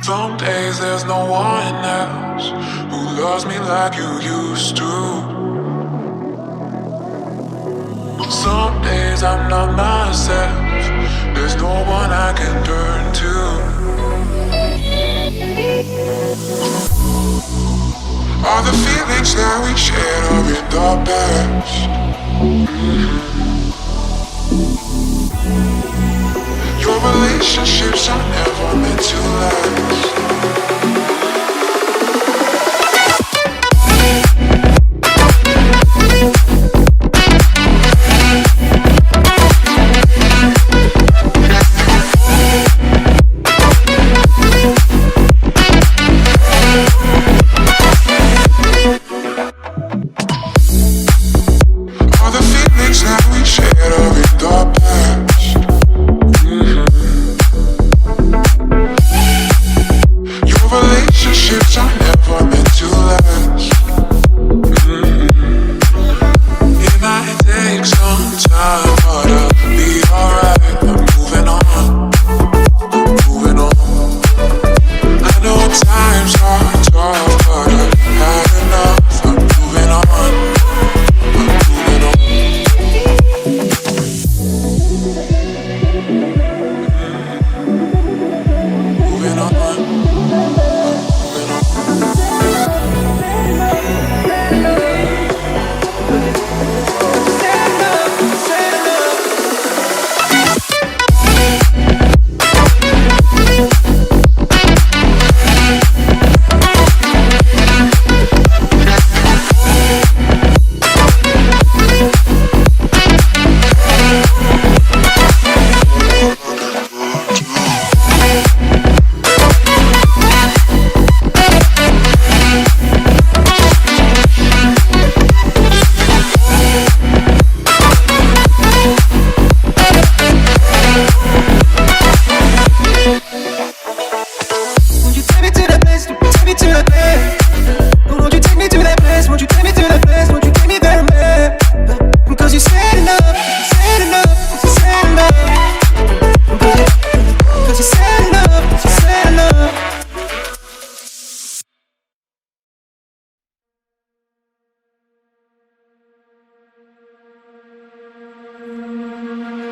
Some days there's no one else who loves me like you used to. Some days I'm not myself. There's no one I can turn to. All the feelings that we shared are in the past. Your relationships are never meant to last.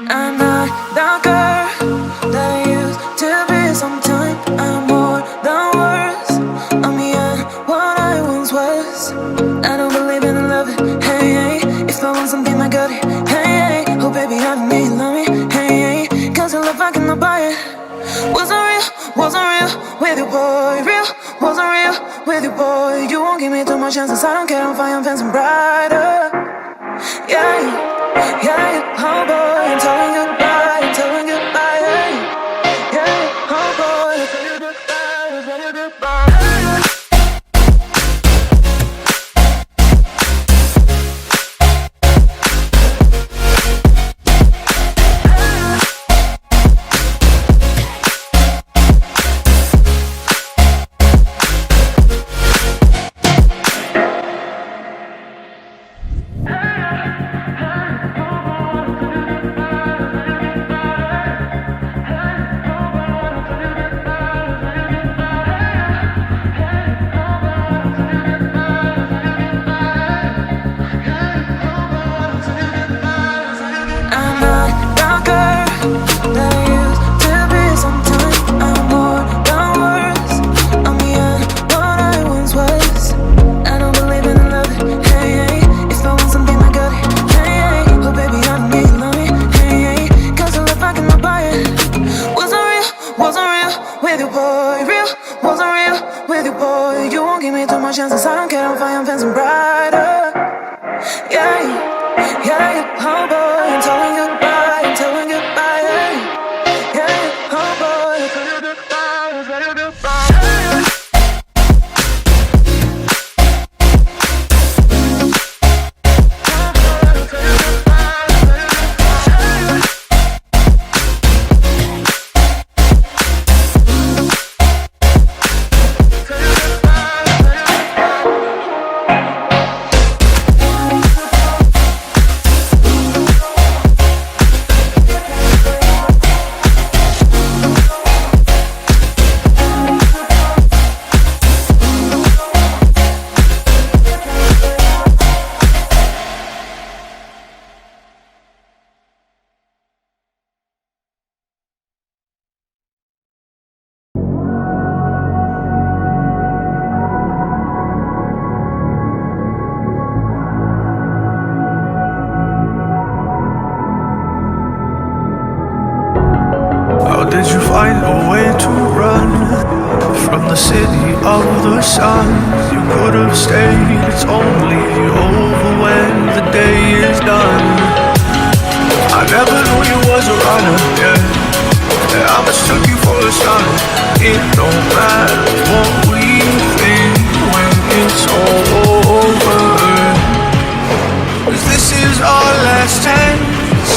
I'm not the girl that I used to be. Sometime I'm more than words. I'm beyond what I once was. I don't believe in love, hey, hey. If I want something, I got it, hey, hey. Oh baby, I don't need love me, hey, hey. Cause your love I cannot buy it. Wasn't real with you, boy. Real, wasn't real with you, boy. You won't give me too much chances. I don't care if I am fancy brighter. Yeah, yeah, oh boy, I'm telling goodbye, yeah, oh boy, I'm telling goodbye. Chances I don't care if I am fancy brighter. Yeah, yeah, oh boy, I'm telling goodbye, yeah, oh boy, I'm telling goodbye. find a way to run from the city of the sun. You could have stayed, it's only over when the day is done. I never knew you was a runner, yeah. I mistook you for a son. It don't matter what we think when it's all over, 'cause this is our last chance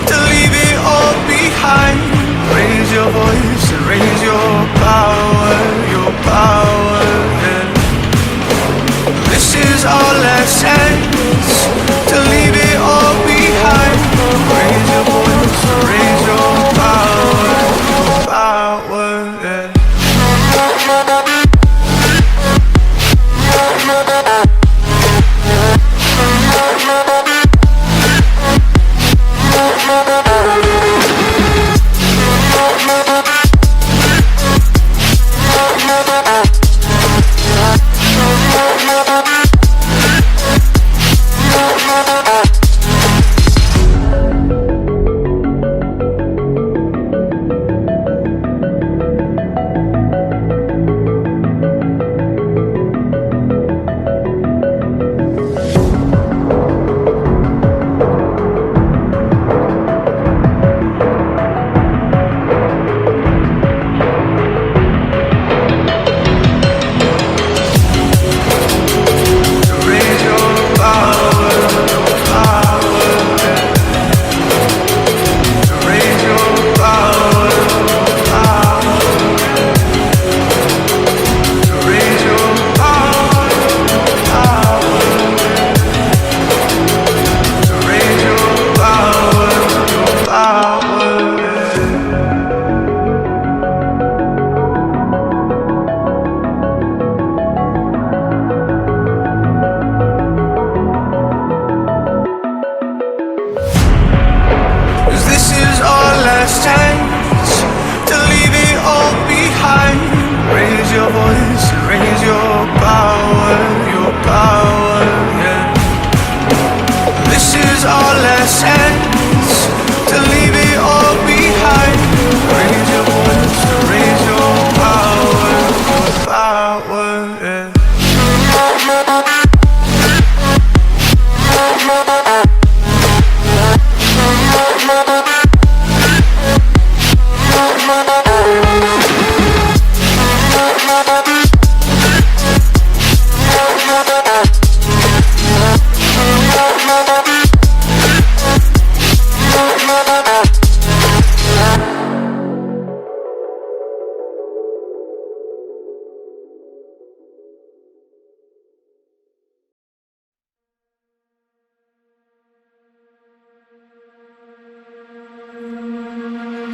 to leave it all behind. Raise your voice and raise your power, yeah. This is our last chance to leave it all behind. Raise your voice and raise your power, yeah.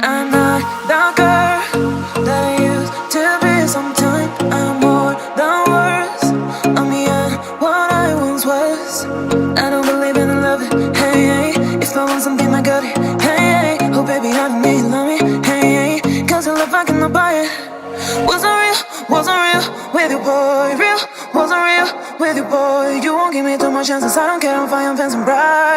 I'm not the girl that I used to be. Sometimes I'm more than words. I'm beyond what I once was. I don't believe in love, hey, hey. If I want something, I got it, hey, hey. Oh baby, I don't need love me, hey, hey. 'Cause your love, I cannot buy it. Wasn't real with you, boy. Real, wasn't real with you, boy. You won't give me too much chances. I don't care, I'm fine, I'm fancy bright.